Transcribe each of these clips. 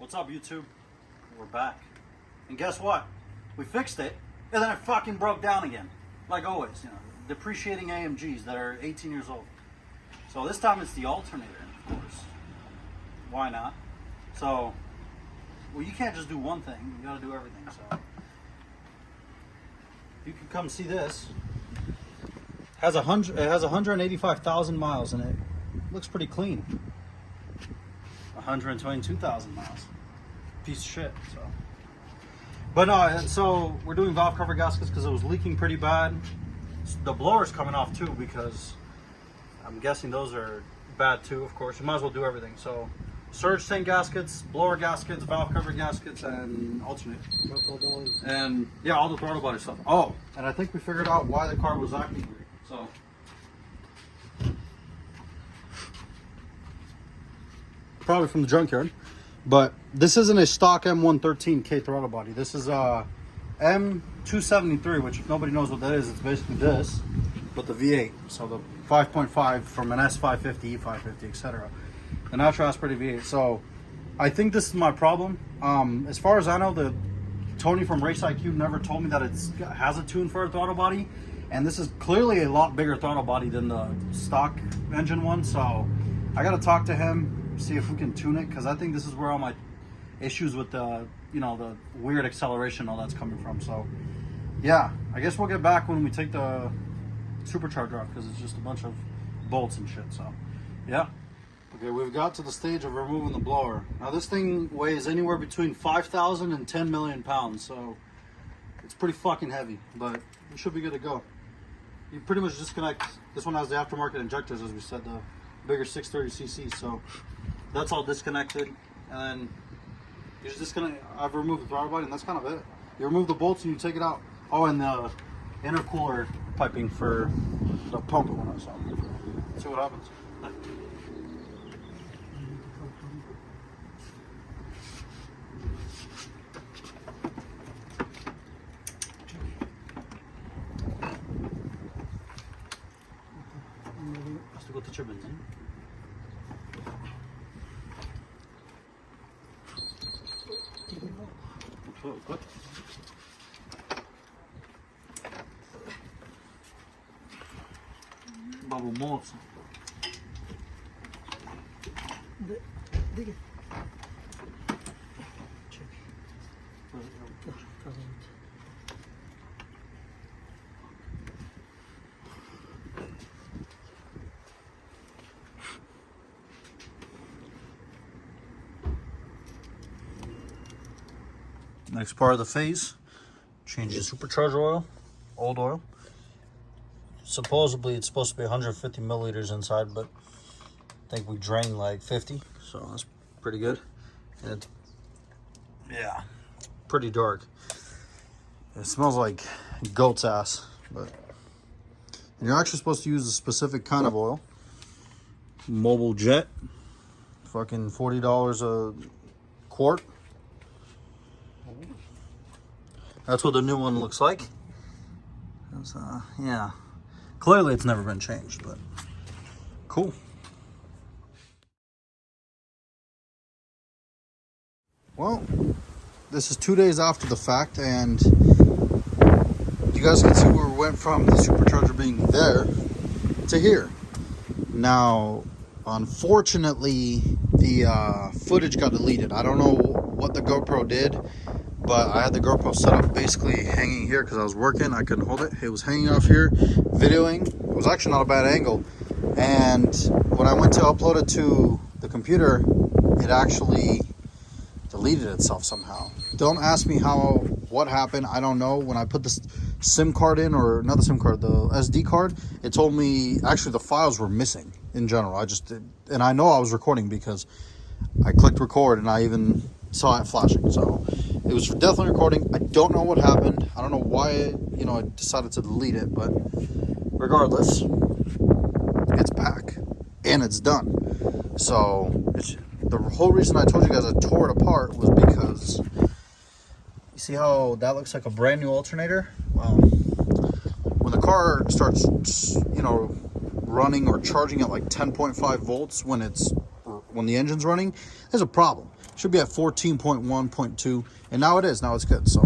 What's up, YouTube? We're back. And guess what? We fixed it, and then it fucking broke down again. Like always, you know, depreciating AMGs that are 18 years old. So this time it's the alternator, of course. Why not? So, well, you can't just do one thing. You gotta do everything, so. You can come see this. It has 185,000 miles in it. Looks pretty clean. 122,000 miles. Piece of shit. So, but no. So we're doing valve cover gaskets because it was leaking pretty bad. The blower's coming off too because I'm guessing those are bad too. Of course, you might as well do everything. So, surge tank gaskets, blower gaskets, valve cover gaskets, and alternator. And yeah, all the throttle body stuff. Oh, and I think we figured out why the car was acting weird. So. Probably from the junkyard, but this isn't a stock M113K throttle body. This is a M273, which if nobody knows what that is, it's basically this, but the V8. So the 5.5 from an S550, E550, etc. The natural aspirated V8. So I think this is my problem. As far as I know, Tony from Race IQ never told me that it has a tune for a throttle body, and this is clearly a lot bigger throttle body than the stock engine one. So I got to talk to him, see if we can tune it, because I think this is where all my issues with the, you know, the weird acceleration, all that's coming from. So yeah, I guess we'll get back when we take the supercharger off, because it's just a bunch of bolts and shit. So yeah. Okay, we've got to the stage of removing the blower. Now this thing weighs anywhere between 5,000 and 10 million pounds, so it's pretty fucking heavy, but it should be good to go. You pretty much disconnect. This one has the aftermarket injectors, as we said, the bigger 630cc, so that's all disconnected. And then you just disconnect. I've removed the throttle body, and that's kind of it. You remove the bolts and you take it out. Oh, and the intercooler piping for the pump and whatnot. So let's see what happens. Hast du gute Benzin? Gut. Babo moço. Diga. Next part of the phase, change the supercharger oil, old oil. Supposedly it's supposed to be 150 milliliters inside, but I think we drained like 50, so that's pretty good. And it's, yeah, it's pretty dark. It smells like goat's ass, but and you're actually supposed to use a specific kind of oil. Mobile Jet, fucking $40 a quart. That's what the new one looks like. Yeah, clearly it's never been changed, but cool. Well, this is 2 days after the fact, and you guys can see where we went from the supercharger being there to here. Now, unfortunately, the footage got deleted. I don't know what the GoPro did, but I had the GoPro set up basically hanging here because I was working. I couldn't hold it. It was hanging off here, videoing. It was actually not a bad angle. And when I went to upload it to the computer, it actually deleted itself somehow. Don't ask me what happened. I don't know. When I put this SIM card in, or not the SIM card, the SD card, it told me actually the files were missing in general. And I know I was recording because I clicked record and I even saw it flashing. So it was definitely recording. I don't know what happened. I don't know why I decided to delete it, but regardless, it's back and it's done. So the whole reason I told you guys I tore it apart was because you see how that looks like a brand new alternator? Well, when the car starts, running or charging at like 10.5 volts when the engine's running, there's a problem. Should be at 14.1.2, and now it is. Now it's good. So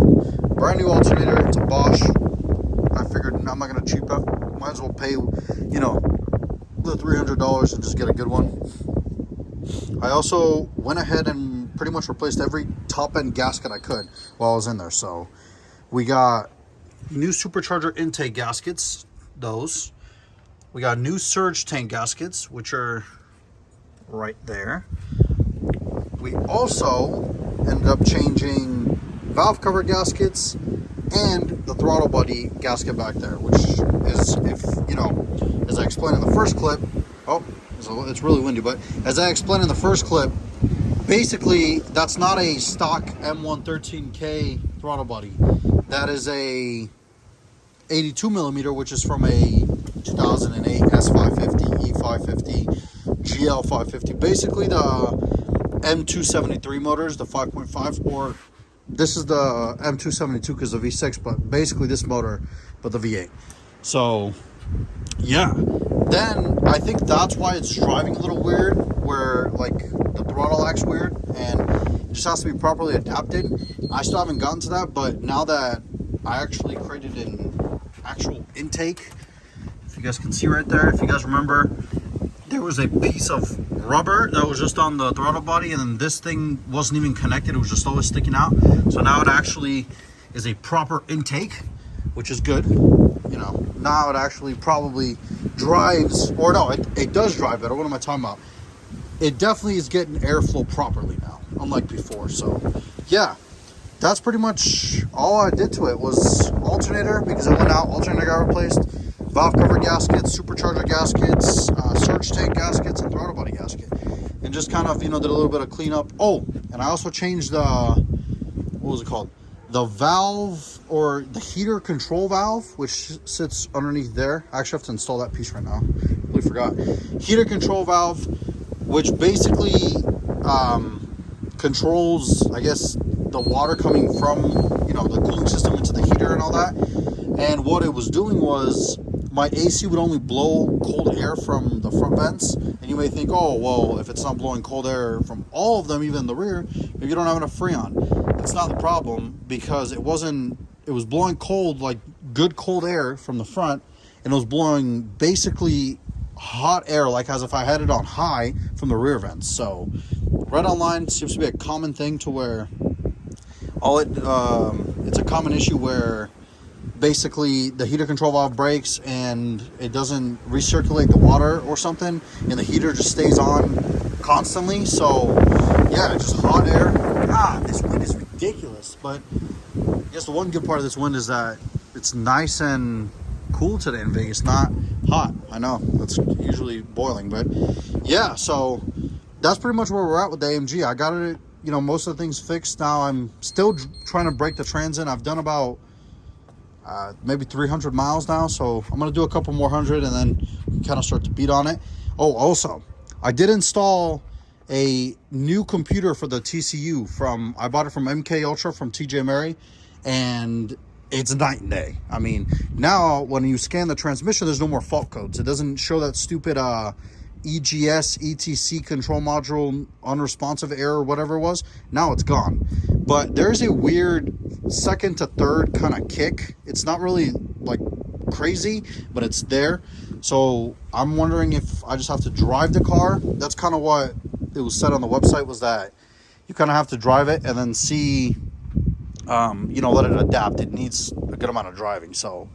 brand new alternator. It's a Bosch. I figured I'm not gonna cheap out. Might as well pay, you know, the $300 and just get a good one. I also went ahead and pretty much replaced every top end gasket I could while I was in there. So we got new supercharger intake gaskets, those. We got new surge tank gaskets, which are right there. We also ended up changing valve cover gaskets and the throttle body gasket back there, which is, if you know, as I explained in the first clip, it's really windy, but as I explained in the first clip, basically that's not a stock M113K throttle body. That is a 82 millimeter, which is from a 2008 S550, E550, GL550. Basically the M273 motors, the 5.5, or this is the M272 because the V6, but basically this motor, but the V8. So yeah, then I think that's why it's driving a little weird, where like the throttle acts weird and it just has to be properly adapted. I still haven't gotten to that, but now that I actually created an actual intake, if you guys can see right there, if you guys remember, there was a piece of rubber that was just on the throttle body, and then this thing wasn't even connected, it was just always sticking out. So now it actually is a proper intake, which is good. You know, now it actually probably drives, or no, it does drive better. What am I talking about? It definitely is getting airflow properly now, unlike before. So yeah, that's pretty much all I did to it. Was alternator, because it went out, alternator got replaced, valve cover gaskets, supercharger gaskets, surge tank gaskets, and throttle body gasket, and just kind of, you know, did a little bit of cleanup. Oh, and I also changed the, what was it called, the valve, or the heater control valve, which sits underneath there. I actually have to install that piece right now, really forgot. Heater control valve, which basically controls, I guess, the water coming from, you know, the cooling system into the heater and all that. And what it was doing was, my AC would only blow cold air from the front vents, and you may think, oh, well, if it's not blowing cold air from all of them, even the rear, maybe you don't have enough Freon. That's not the problem, because it was blowing cold, like good cold air from the front, and it was blowing basically hot air, like as if I had it on high from the rear vents. So read online, seems to be a common thing to where it's a common issue where basically the heater control valve breaks and it doesn't recirculate the water or something, and the heater just stays on constantly. So yeah, just hot air. This wind is ridiculous. But I guess the one good part of this wind is that it's nice and cool today in Vegas, not hot. I know that's usually boiling, but yeah, so that's pretty much where we're at with the AMG. I got it, you know, most of the things fixed. Now I'm still trying to break the trans in. I've done about maybe 300 miles now, so I'm gonna do a couple more hundred and then kind of start to beat on it. Oh, also, I did install a new computer for the TCU I bought it from MK Ultra from TJ Mary, and it's night and day. I mean, now when you scan the transmission, there's no more fault codes. It doesn't show that stupid EGS ETC control module unresponsive error, whatever it was. Now it's gone. But there's a weird second to third kind of kick. It's not really like crazy, but it's there. So I'm wondering if I just have to drive the car. That's kind of what it was said on the website, was that you kind of have to drive it and then see, you know, let it adapt. It needs a good amount of driving. So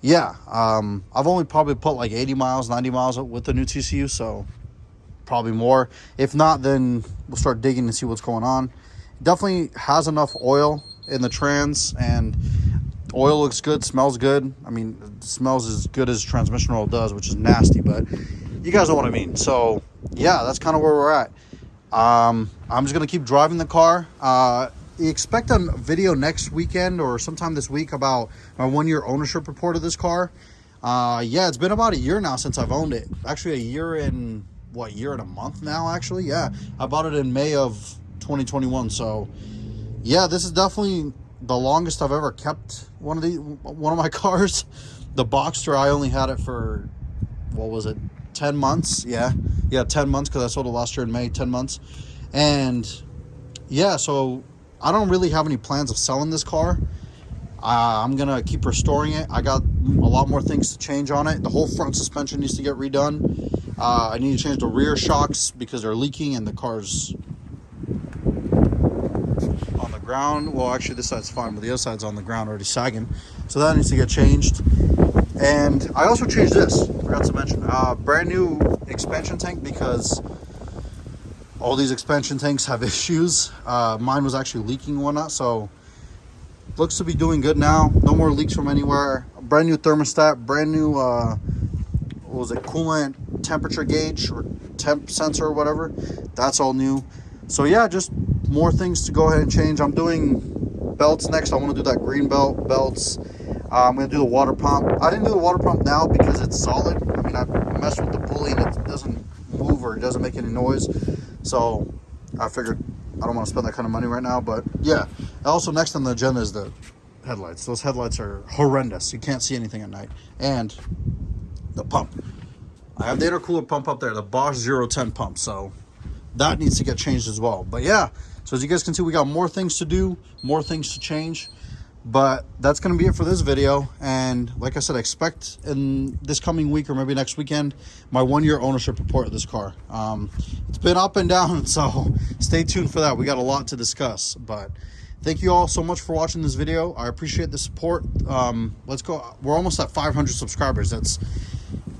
yeah, I've only probably put like 80 miles, 90 miles with the new TCU, so probably more. If not, then we'll start digging and see what's going on. It definitely has enough oil in the trans, and oil looks good, smells good. I mean, it smells as good as transmission oil does, which is nasty, but you guys know what I mean. So yeah, that's kind of where we're at. I'm just gonna keep driving the car. Expect a video next weekend or sometime this week about my 1-year ownership report of this car. Yeah, it's been about a year now since I've owned it. Actually, a year and a month now, actually. Yeah, I bought it in May of 2021. So yeah, this is definitely the longest I've ever kept one of my cars. The Boxster, I only had it for, what was it, 10 months? Yeah, 10 months, because I sold it last year in May. 10 months. And yeah, so I don't really have any plans of selling this car. I'm gonna keep restoring it. I got a lot more things to change on it. The whole front suspension needs to get redone. I need to change the rear shocks because they're leaking and the car's on the ground. Well, actually this side's fine, but the other side's on the ground already sagging, so that needs to get changed. And I also changed this, forgot to mention, brand new expansion tank, because all these expansion tanks have issues. Mine was actually leaking and whatnot, so looks to be doing good now. No more leaks from anywhere. A brand new thermostat, brand new what was it, coolant temperature gauge or temp sensor or whatever. That's all new. So yeah, just more things to go ahead and change. I'm doing belts next. I want to do that green belts. I'm going to do the water pump. I didn't do the water pump now because it's solid. I mean, I messed with the pulley and it doesn't move or it doesn't make any noise. So I figured I don't want to spend that kind of money right now. But yeah, also next on the agenda is the headlights. Those headlights are horrendous. You can't see anything at night. And the pump. I have the intercooler pump up there, the Bosch 010 pump. So that needs to get changed as well. But yeah, so as you guys can see, we got more things to do, more things to change. But that's going to be it for this video. And like I said, expect in this coming week or maybe next weekend my 1-year ownership report of this car. It's been up and down, so stay tuned for that. We got a lot to discuss. But thank you all so much for watching this video. I appreciate the support. Let's go. We're almost at 500 subscribers. It's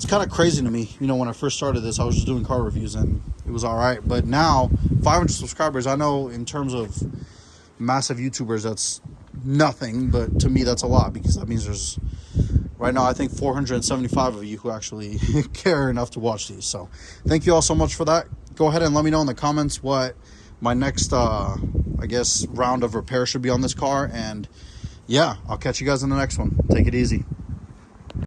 kind of crazy to me. You know, when I first started this, I was just doing car reviews and it was all right. But now 500 subscribers, I know in terms of massive YouTubers, that's nothing, but to me that's a lot, because that means there's right now I think 475 of you who actually care enough to watch these. So thank you all so much for that. Go ahead and let me know in the comments what my next I guess round of repair should be on this car, and yeah, I'll catch you guys in the next one. Take it easy.